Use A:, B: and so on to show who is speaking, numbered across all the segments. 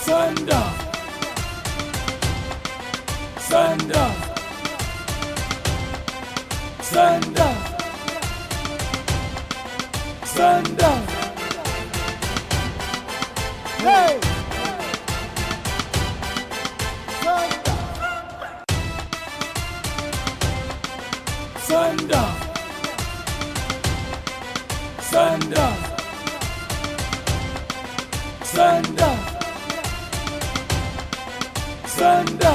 A: sanda, sanda, sanda, sanda. Hey! Sanda, sanda, sanda, sanda.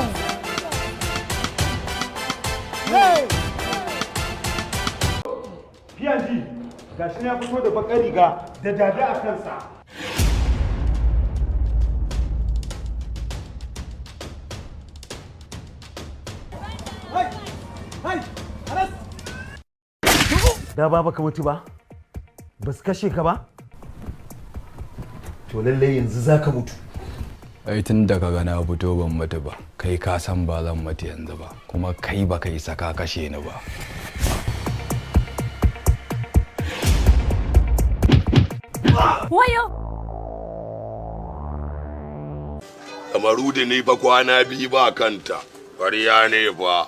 A: Hey!
B: PNG, gashi ya fito da bakar riga da dada a kansa.
C: Da ba baka mutu ba? Ba su kashe ka ba? To lallai yanzu za ka mutu.
D: Ai tun da kaga na fito ban mutu ba, kai ka san ba zan mutu yanzu ba, kuma kai ba kai saka kashe ni ba.
E: Wayo!
F: Kamaru da ne fa kwana biyu ba kanta, ƙwarya ne fa.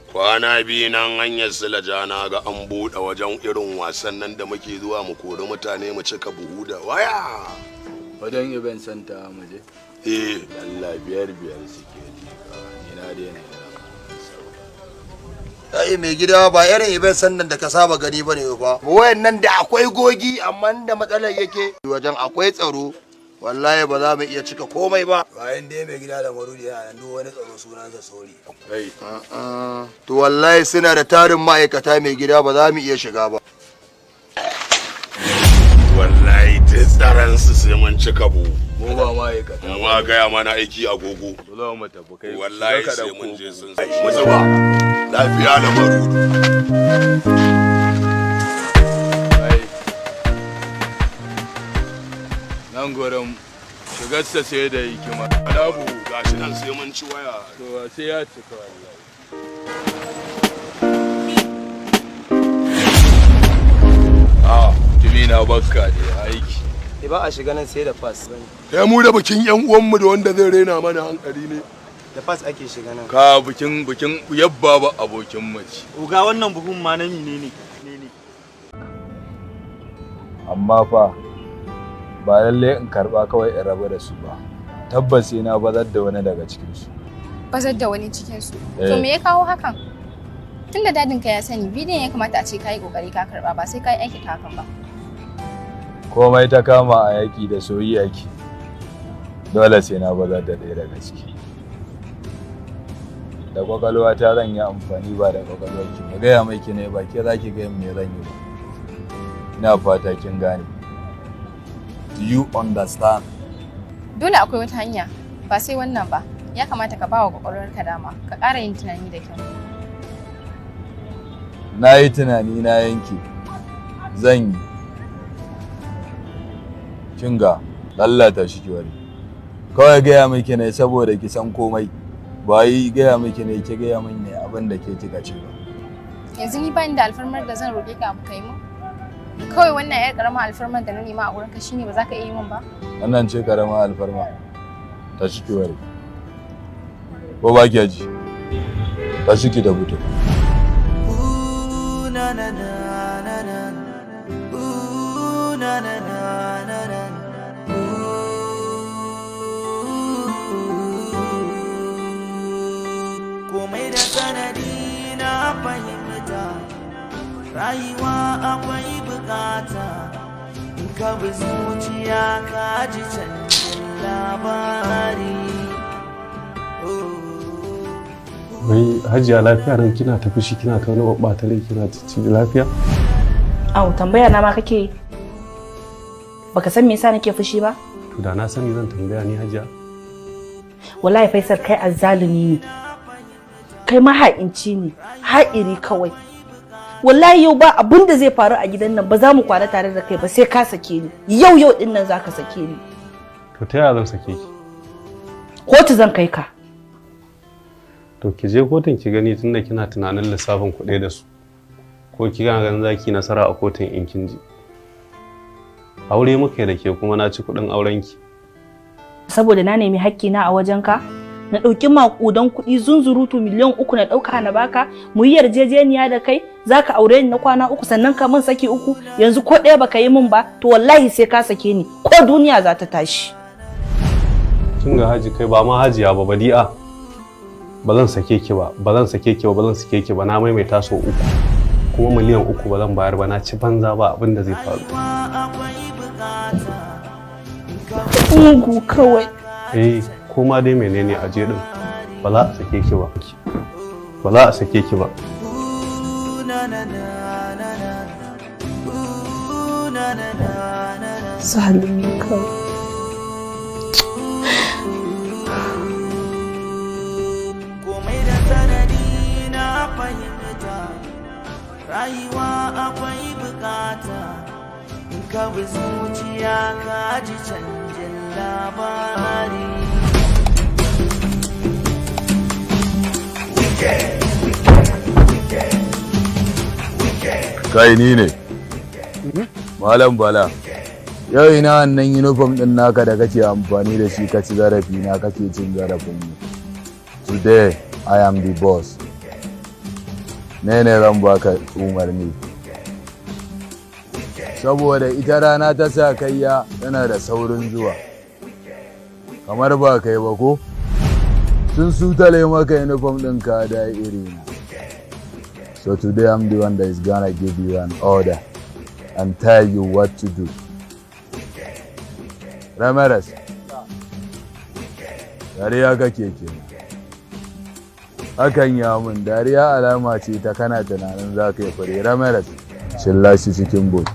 F: Kwana biyu nan hanyar silaja na ga an buɗe wajen irin wasan nan da muke zuwa mu kori mutane mu cika buhu da waya.
D: Wajen event center mu je?
F: Allah biyar suke dika, ni na daina
G: Ai mai gida ba irin iben sannan da ka saba gani bane ba. Wayannan da akwai gogi amma da matsalar yake wajen akwai tsaro. Wallahi ba za mu iya cika komai ba. Bayan dai mai gida da marudi yana nan duk wani tsaro sunansa sori. To wallahi suna da tarin ma'aikata mai gida ba za mu iya shiga ba.
F: wallahi ta tsaran su sai mun cika buhu.
D: Mu ba ma'aikata.
F: Mu ma gaya mana aiki agogo.
D: Dole mu tafi kai.
F: Wallahi sai mun je sun sai. Mu zuba. Lafiya da marudu.
D: Nan gurin shigarsa sai da hikima.
F: Adabu gashi nan sai mun ci waya.
D: To sai ya cika wallahi. Jimina bakka da aiki.
G: Ba a shiga nan sai da pass.
F: Kai mu da bikin yan uwanmu da wanda zai raina mana hankali ne.
G: Da pass ake shiga nan.
D: Ka bikin yabba ba abokin mace.
B: Uga wannan buhun ma na mine ne.
H: Amma fa ba lalle in karba kawai in raba da su ba. Tabbas sai na bazar da wani daga cikin su.
E: Bazar da wani cikin su. To me ya kawo hakan? Tunda dadin ka ya sani bidiyon ya kamata a ce kai kokari ka karba ba sai kai aiki ta hakan ba.
H: Komai ta kama a yaki da soyayya ki. Dole sai na bazar da ɗaya daga ciki. Da kwakwalwa ta zan yi amfani ba da kwakwalwar ki. Mu gaya mai ki ne ba ke za ki gaya me zan yi ba. Ina fata kin gane. Do you understand?
E: Dole akwai wata hanya ba sai wannan ba. Ya kamata ka bawa kwakwalwarka dama ka ƙara yin tunani da kyau.
H: Na yi tunani na yanke. Zan yi. Kinga lallata shi ki wani. Kawai gaya miki ne saboda ki san komai. Ba yi gaya miki ne ki gaya min ne abin da ke kika ce ba.
E: Yanzu ni ba ni da alfarmar da zan roƙe ka abu kai mu. Kawai wannan yar karamar alfarmar da na nema a gurinka shine ba za ka iya yi min ba?
H: Wannan ce karamar alfarma. Ta shi ki wari. Ko ba ki ji? Ta shi ki da buto.
I: Na na na na na. Na na na na na. Komai da sanadi na fahimta. Rayuwa akwai bukata. In ka bi zuciya ka ji canjin labari.
J: Wai hajiya lafiya nan kina ta fushi kina ta wani ɓata rai kina ci lafiya?
K: Au tambaya na ma kake baka san me yasa nake fushi ba?
J: To da na sani zan tambaya ni hajiya.
K: Wallahi Faisal kai azzalumi ne. Kai maha'inci ne, ha'iri kawai. Wallahi yau ba abin da zai faru a gidan nan ba za mu kwana tare da kai ba sai ka sake ni. Yau din nan zaka sake ni.
J: To ta yaya zan sake ki?
K: Kotu zan kai ka.
J: To ki je kotun ki gani tunda kina tunanin lissafin kuɗi da su. Ko ki ga ganin zaki nasara a kotun in kin ji. Aure muka da ke kuma na ci kuɗin auren ki.
K: saboda na nemi hakkina a wajenka na ɗauki maƙudan kuɗi zunzurutu miliyan 3 na ɗauka na baka mu yi yarjejeniya da kai zaka aure ni na kwana 3 sannan ka min saki 3 yanzu ko ɗaya baka yi min ba to wallahi sai ka sake ni ko duniya za ta tashi.
J: Kin ga Haji kai ba ma Hajiya ba Badi'a. Ba zan sake ki ba, ba zan sake ki ba, ba zan sake ki ba na maimaita so 3. Kuma miliyan 3 ba zan bayar ba na ci banza ba abin da zai faru.
K: Ungu kawai.
J: Koma dai menene a je din ba za a sake ki ba. Ba za a sake ki ba.
K: Zalimi kawai.
I: Rayuwa akwai bukata in ka bi zuciya ka ji canjin labari.
H: Kai ni ne Malam Bala, yau ina wannan uniform din naka da kake amfani da shi ka ci zarafi na kake cin zarafin mu. Today I am the boss. Ne zan baka umarni saboda ita rana ta sa kayya tana da saurin zuwa kamar ba kai ba ko sun sutale maka uniform din ka da iri na. So today I'm the one that is gonna give you an order and tell you what to do. Ramirez, dariya kake kenan. Hakan ya mun dariya alama ce ta kana tunanin za ka yi fure. Ramirez, shilla shi cikin bot.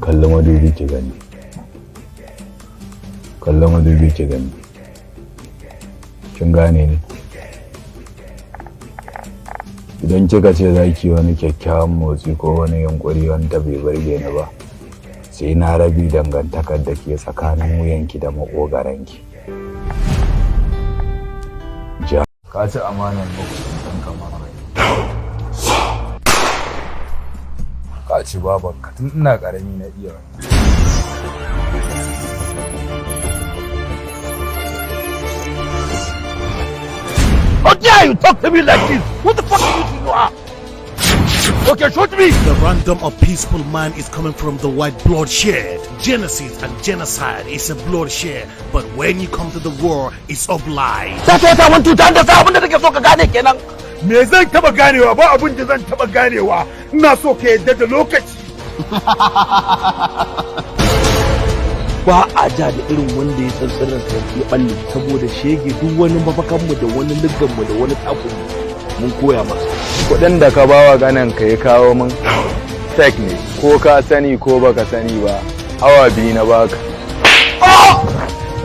H: Kalli madubi ki gani. Kalli madubi ki gani. Kin gane ni? Idan kika ce za ki wani kyakkyawan motsi ko wani yunkuri wanda bai burge ni ba, sai na rabi dangantakar da ke tsakanin wuyanki da maƙogaranki. Ja, ka ci amanar makusantan kamar ka ci babanka tun ina ƙarami na iya wannan.
L: How dare you talk to me like this? Who the fuck do you think you are? Okay, shoot me!
M: The random of peaceful man is coming from the white bloodshed. Genesis and genocide is a bloodshed, but when you come to the war, it's of lies.
L: That's what I want to understand. Abin da nake so ka gane kenan.
B: Me zan taba ganewa ba abin da zan taba ganewa. Ina so ka yadda da lokaci.
L: Ba a ja da irin wanda ya tsantsarar ya balle saboda shege duk wani mafakanmu da wani ligganmu da wani takunmu mun koya masa.
H: Kuɗin da ka bawa ganin ka ya kawo min tek ne ko ka sani ko baka sani ba awa 2 na baka.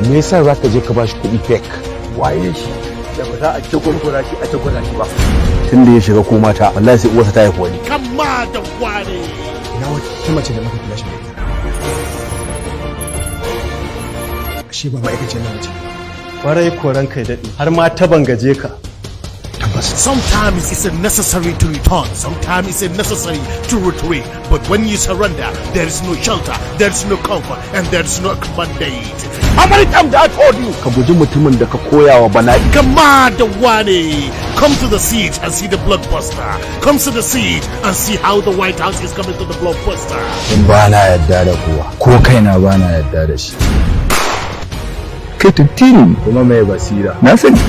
L: Me yasa zaka je ka bashi kuɗi fake?
B: Waye shi da ba za a ci gurgura shi a ci gurgura shi ba.
L: Tun da ya shiga ko mata wallahi sai uwarsa ta haifi wani.
M: Kama da wani.
B: Na wata mace da muka kula shi ne. Shi ba ma'aikacin nan ce.
J: Kwarai koran kai daɗi har ma ta bangaje ka.
M: Sometimes it's necessary to return, sometimes it's necessary to retreat. But when you surrender, there is no shelter, there is no comfort, and there is no mandate.
L: How many times I told you? Ka guji mutumin da ka koya wa bala'i.
M: Come on, the one. Come to the siege and see the blockbuster. Come to the siege and see how the White House is coming to the blockbuster.
H: In ba na yadda da kowa, ko kaina ba na yadda da shi. Kai tuttini kuma mai basira. Na sani.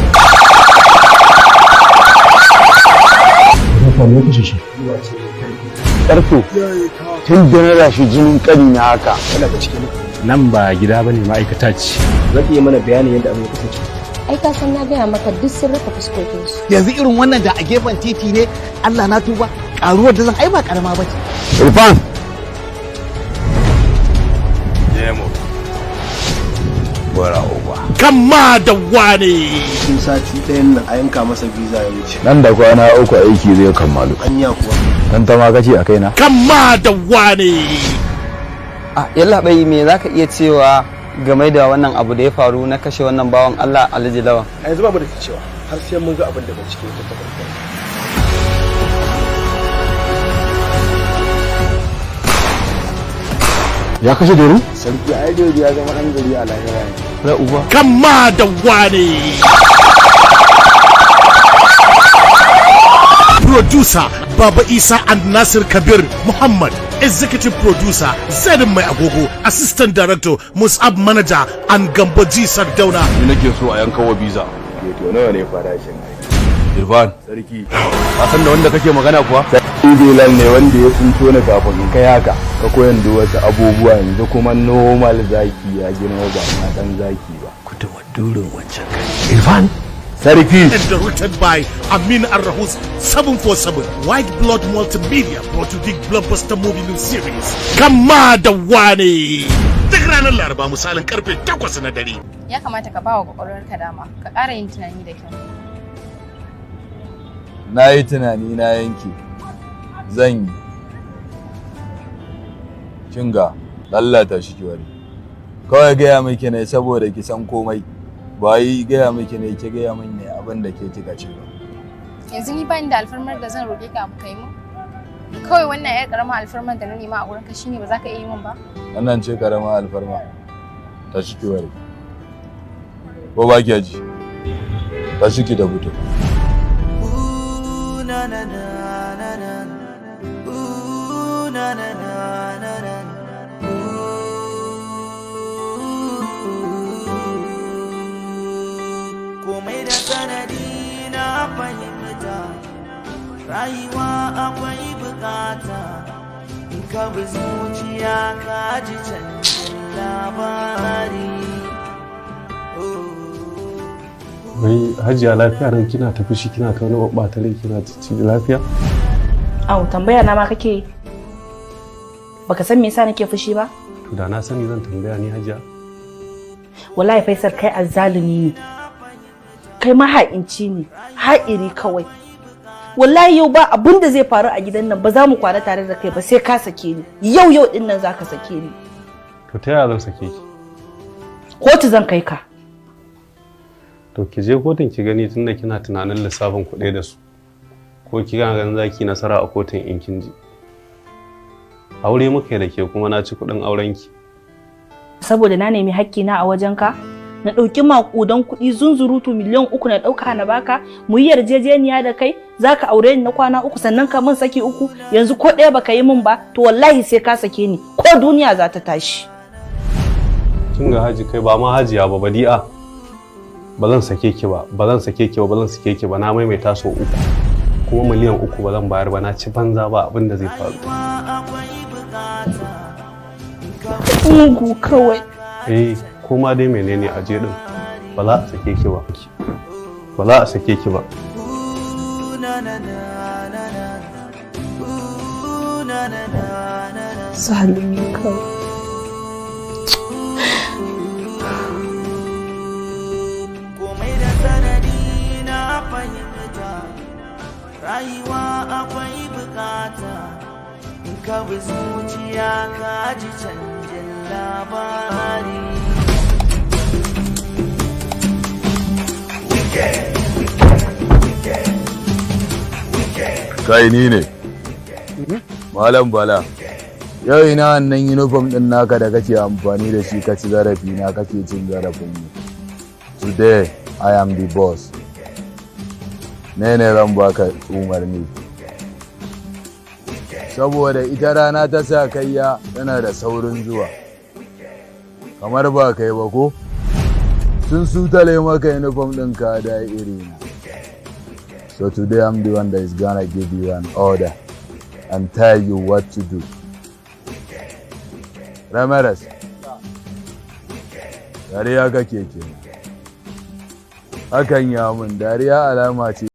L: Ƙarfe tun da na rashi jinin ƙari na haka.
J: Nan ba gida bane ma'aikata ce.
B: Zan iya mana bayanin yadda abin ya kasance.
E: ai ka san na gaya maka duk sun rufe fuskokinsu.
N: Yanzu irin wannan da a gefen titi ne, Allah na tuba, ƙaruwar da zan ai ba ƙarama ba ce.
H: Irfan!
F: Nemo. Bora uba.
M: Kama da wane.
O: Cikin sati ɗayan nan a yanka masa visa ya wuce.
H: Nan da kwana 3 aiki zai kammalu.
O: Anya kuwa.
H: Dan ta ma kace a kaina.
M: Kama da wane.
P: Yalla bai me zaka iya cewa game da wannan abu da ya faru na kashe wannan bawan Allah Alhaji Lawan?
O: A yanzu babu da cewa har sai mun ga abin da bincike ya tabbatar.
H: Ya kashe Doru?
O: Sarki ai Doru ya zama ɗan gari a lahira ne.
H: Ra'uba.
M: Kama da wane. Producer Baba Isa and Nasir Kabir Muhammad. Executive Producer Zaidin Mai Agogo. Assistant Director Musab Manager and Gamboji Sardauna.
H: Ni nake so a yanka wa visa.
O: To nawa ne farashin ai?
H: Irfan.
O: Sarki.
H: Ka san da wanda kake magana kuwa?
O: Bilal ne wanda ya tsinto ni kafin in kai haka. Ka koyan da wasu abubuwa yanzu kuma normal zaki ya girma ba na dan zaki ba.
M: Kuta wadurin wancan kai.
O: Irfan. Sarki.
M: And directed by Amin Arrahus 747 White Blood Multimedia brought you the blockbuster movie new series Kama da wane. Duk ranar Laraba misalin karfe 8 na dare.
E: Ya kamata ka bawa kwakwalwarka dama, ka ƙara yin tunani da kyau.
H: Na yi tunani na yanke. Zan yi. Kinga, lallata shi kiwari. Kawai gaya miki ne saboda ki san komai. Ba yi gaya miki ne ki gaya min ne abin da ke kika ce ba.
E: Yanzu ni ba ni da alfarmar da zan roƙe ka abu kai mu? Kawai wannan yar ƙaramar alfarmar da na nema a wurinka shine ba za ka iya yi min ba?
H: Wannan ce ƙaramar alfarma. Ta shi kiwari. Ko ba ki ji? Ta shi ki da fito.
I: Komai da sanadi na fahimta, rayuwa akwai bukata, in ka bi zuciya ka ji canjin labari.
J: Wai Hajiya lafiya nan kina tafi shi kina ta wani babbata rai kina ci lafiya?
K: Au tambaya na ma kake baka san me yasa nake fushi ba?
J: To da na sani zan tambaya ni Hajiya.
K: Wallahi Faisal kai azzalumi ne. Kai maha'inci ne, ha'iri kawai. Wallahi yau ba abin da zai faru a gidan nan ba za mu kwana tare da kai ba sai ka sake ni. Yau din nan zaka sake ni.
J: To ta yaya zan sake ki?
K: Kotu zan kai ka.
J: To ki je kotun ki gani tunda kina tunanin lissafin kuɗi da su. Ko ki ga ganin zaki nasara a kotun in kin ji. Aure muka da ke kuma na ci kuɗin aurenki.
K: Saboda na nemi hakkina a wajenka, na ɗauki maƙudan kuɗi zunzurutu miliyan 3 na ɗauka na baka, mu yi yarjejeniya da kai, zaka aure ni na kwana 3 sannan ka min saki 3, yanzu ko ɗaya baka yi min ba, to wallahi sai ka sake ni, ko duniya za ta tashi.
J: Kin ga Haji kai ba ma Hajiya ba Badi'a. Ba zan sake ki ba, ba zan sake ki ba, ba zan sake ki ba, na maimaita so 3. Kuma miliyan 3 ba zan bayar ba, na ci banza ba abin da zai faru.
K: Mugu kawai.
J: Koma dai menene aje din ba za a sake ki ba. Ba za a sake ki ba.
K: Zalimi kawai.
I: Komai da sanadi na fahimta, rayuwa akwai bukata, in ka bi zuciya ka ji canjin labari.
H: Kai ni ne. Malam Bala. Yau ina wannan uniform din naka da kake amfani da shi ka ci zarafi na kake cin zarafin mu. Today I am the boss. Ne zan baka umarni. Saboda ita rana ta sa kayya tana da saurin zuwa. Kamar ba kai ba ko? Sun sutale maka uniform din ka da iri na. So today I'm the one that is gonna give you an order and tell you what to do. Ramirez, yare ya kake kenan. hakan ya mun dariya alama ce